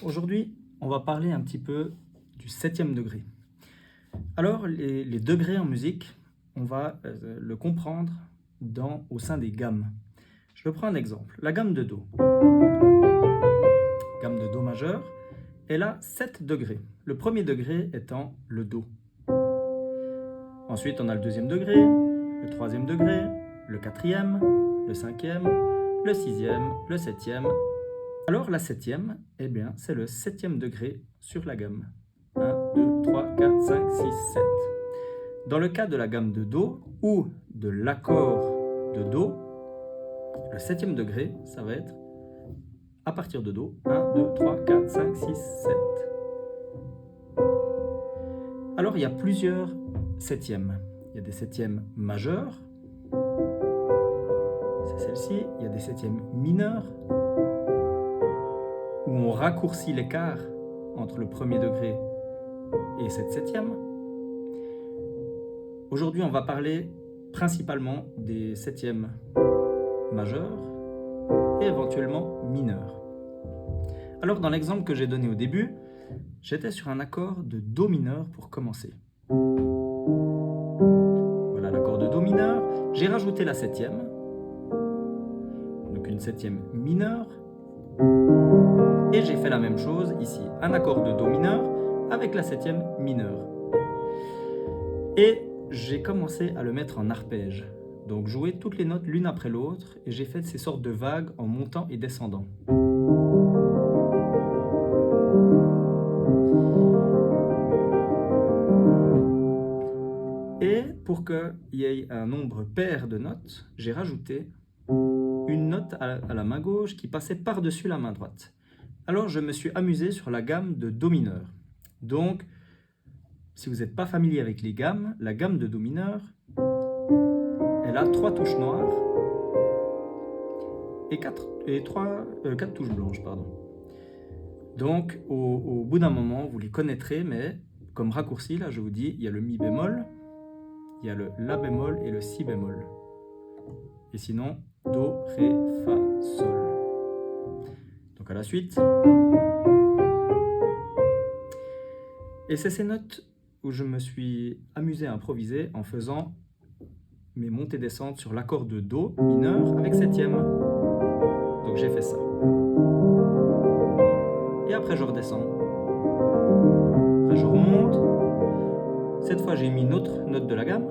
Aujourd'hui, on va parler un petit peu du 7e degré. Alors, les degrés en musique, on va le comprendre au sein des gammes. Je prends un exemple. La gamme de Do. Gamme de Do majeur, elle a 7 degrés. Le premier degré étant le Do. Ensuite, on a le 2e degré, le 3e degré, le 4e, le 5e, le 6e, le 7e. Alors la 7e, eh bien, c'est le 7e degré sur la gamme. 1, 2, 3, 4, 5, 6, 7. Dans le cas de la gamme de Do ou de l'accord de Do, le 7e degré, ça va être à partir de Do. 1, 2, 3, 4, 5, 6, 7. Alors il y a plusieurs 7e. Il y a des 7e majeurs. C'est celle-ci. Il y a des 7e mineurs, où on raccourcit l'écart entre le premier degré et cette 7e. Aujourd'hui, on va parler principalement des 7e majeurs et éventuellement mineurs. Alors, dans l'exemple que j'ai donné au début, j'étais sur un accord de Do mineur pour commencer. Voilà l'accord de Do mineur. J'ai rajouté la 7e, donc une 7e mineure. Et j'ai fait la même chose ici, un accord de Do mineur avec la 7e mineure. Et j'ai commencé à le mettre en arpège. Donc jouer toutes les notes l'une après l'autre et j'ai fait ces sortes de vagues en montant et descendant. Et pour qu'il y ait un nombre pair de notes, j'ai rajouté une note à la main gauche qui passait par-dessus la main droite. Alors je me suis amusé sur la gamme de Do mineur. Donc, si vous n'êtes pas familier avec les gammes, la gamme de Do mineur, elle a 3 touches noires et 4 touches blanches. Donc, au bout d'un moment, vous les connaîtrez, mais comme raccourci, là je vous dis, il y a le Mi bémol, il y a le La bémol et le Si bémol. Et sinon, Do, Ré, Fa, Sol. Donc à la suite. Et c'est ces notes où je me suis amusé à improviser en faisant mes montées-descentes sur l'accord de Do mineur avec 7e. Donc j'ai fait ça. Et après je redescends. Après je remonte. Cette fois j'ai mis une autre note de la gamme.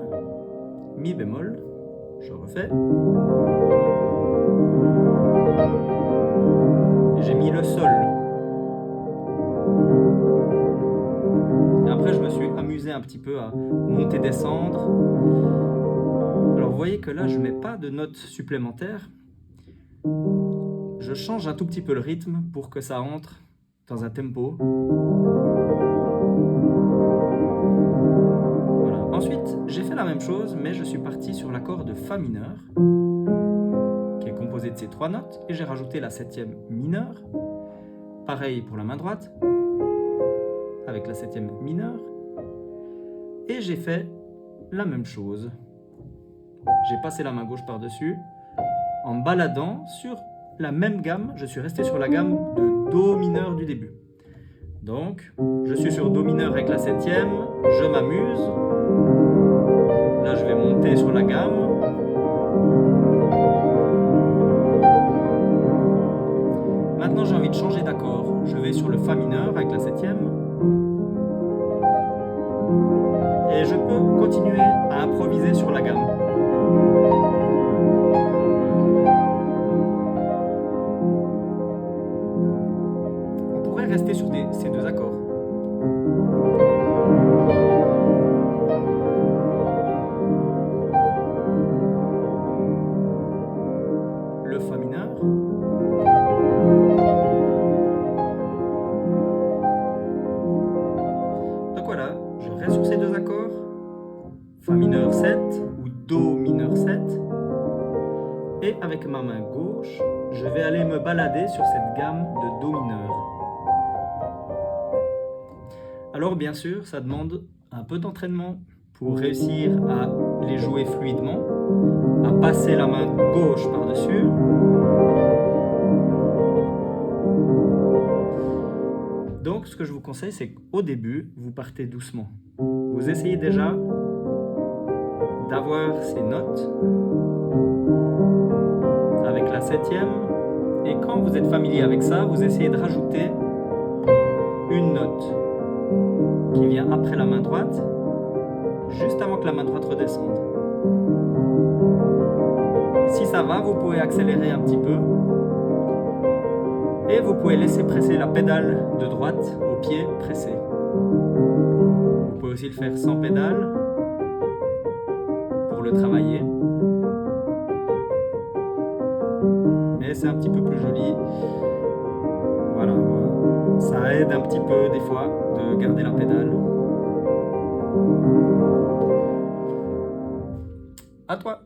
Mi bémol. Je refais. J'ai mis le Sol. Et après, je me suis amusé un petit peu à monter, descendre. Alors, vous voyez que là, je ne mets pas de notes supplémentaires. Je change un tout petit peu le rythme pour que ça entre dans un tempo. Voilà. Ensuite, j'ai fait la même chose, mais je suis parti sur l'accord de Fa mineur, qui est composé de ces 3 notes, et j'ai rajouté la 7e mineure. Pareil pour la main droite, avec la 7e mineure. Et j'ai fait la même chose. J'ai passé la main gauche par-dessus. En baladant sur la même gamme, je suis resté sur la gamme de Do mineur du début. Donc, je suis sur Do mineur avec la 7e, je m'amuse. Là, je vais monter sur la gamme. Maintenant, j'ai envie de changer d'accord. Je vais sur le Fa mineur avec la 7e. Et je peux continuer à improviser sur la gamme. j'aimerais rester sur ces deux accords. Le Fa mineur. Donc voilà, je reste sur ces deux accords. Fa mineur 7 ou Do mineur 7. Et avec ma main gauche, je vais aller me balader sur cette gamme de Do mineur. Alors bien sûr, ça demande un peu d'entraînement pour réussir à les jouer fluidement, à passer la main gauche par-dessus. Donc ce que je vous conseille, c'est qu'au début, vous partez doucement. Vous essayez déjà d'avoir ces notes avec la septième, et quand vous êtes familier avec ça, vous essayez de rajouter une note qui vient après la main droite, juste avant que la main droite redescende. Si ça va, vous pouvez accélérer un petit peu et vous pouvez laisser presser la pédale de droite au pied pressé. Vous pouvez aussi le faire sans pédale pour le travailler. Mais c'est un petit peu plus joli. Voilà, ça aide un petit peu des fois de garder la pédale. À toi!